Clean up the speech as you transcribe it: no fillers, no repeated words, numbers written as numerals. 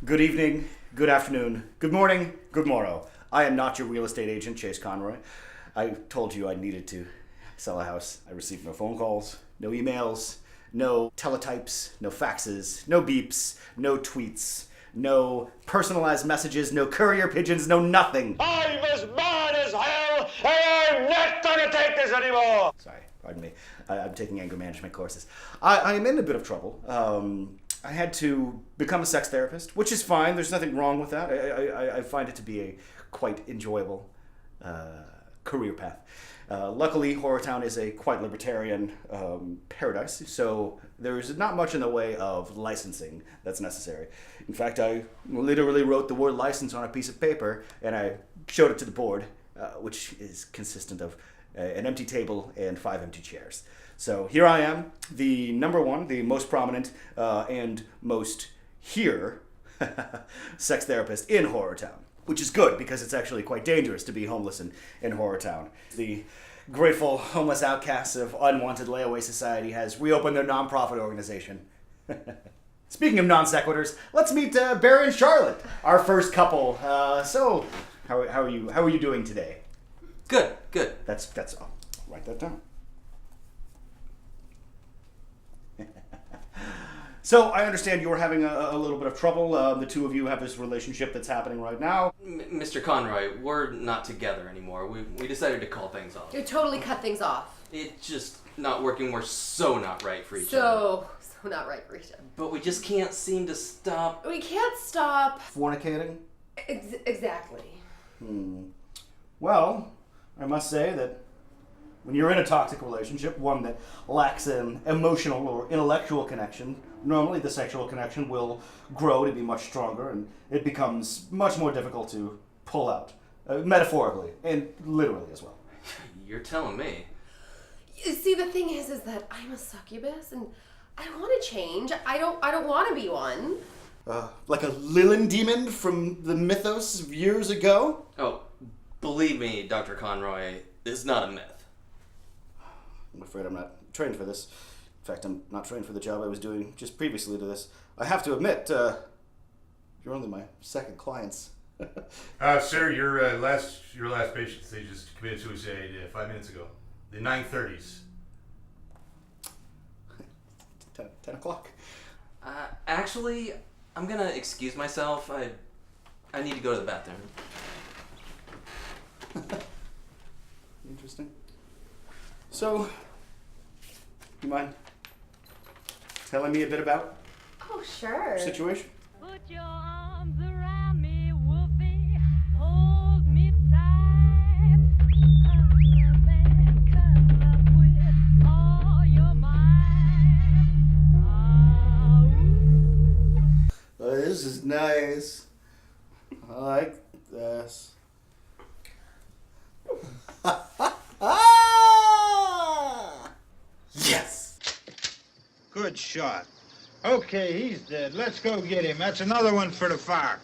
Good evening, good afternoon, good morning, good morrow. I am not your real estate agent, Chase Conroy. I told you I needed to sell a house. I received no phone calls, no emails, no teletypes, no faxes, no beeps, no tweets, no personalized messages, no courier pigeons, no nothing. I'm as mad as hell, and I'm not gonna take this anymore! Sorry, pardon me. I'm taking anger management courses. I am in a bit of trouble. I had to become a sex therapist, which is fine. There's nothing wrong with that. I find it to be a quite enjoyable career path. Luckily, Horrortown is a quite libertarian paradise, so there's not much in the way of licensing that's necessary. In fact, I literally wrote the word license on a piece of paper, and I showed it to the board, which is consistent of an empty table and 5 empty chairs. So here I am, the number one, the most prominent, and most here sex therapist in Horrortown, which is good because it's actually quite dangerous to be homeless in Horrortown. The grateful homeless outcasts of unwanted layaway society has reopened their nonprofit organization. Speaking of non sequiturs, let's meet Barry and Charlotte, our first couple. So, how are you doing today? Good. That's I'll write that down. So I understand you're having a little bit of trouble. The two of you have this relationship that's happening right now. Mr. Conroy, we're not together anymore. We decided to call things off. You totally cut things off. It's just not working. We're so not right for each other. So not right for each other. But we just can't seem to stop. We can't stop. Fornicating? Exactly. Well, I must say that when you're in a toxic relationship, one that lacks an emotional or intellectual connection, normally the sexual connection will grow to be much stronger, and it becomes much more difficult to pull out, metaphorically and literally as well. You're telling me. You see, the thing is that I'm a succubus, and I want to change. I don't want to be one. Like a Lilin demon from the mythos of years ago? Oh, believe me, Dr. Conroy, it's not a myth. I'm afraid I'm not trained for this. In fact, I'm not trained for the job I was doing just previously to this. I have to admit, you're only my second clients. Sir, your last patient, they just committed suicide 5 minutes ago. The 9:30s. 10 o'clock. Actually, I'm gonna excuse myself. I need to go to the bathroom. Interesting. So, you mind telling me a bit about Oh, sure. your situation? Put your arms around me, Wolfie. Hold me tight. Hug and cuddle up with all your might. This is nice. I like this. Yes! Good shot. Okay, he's dead. Let's go get him. That's another one for the fire.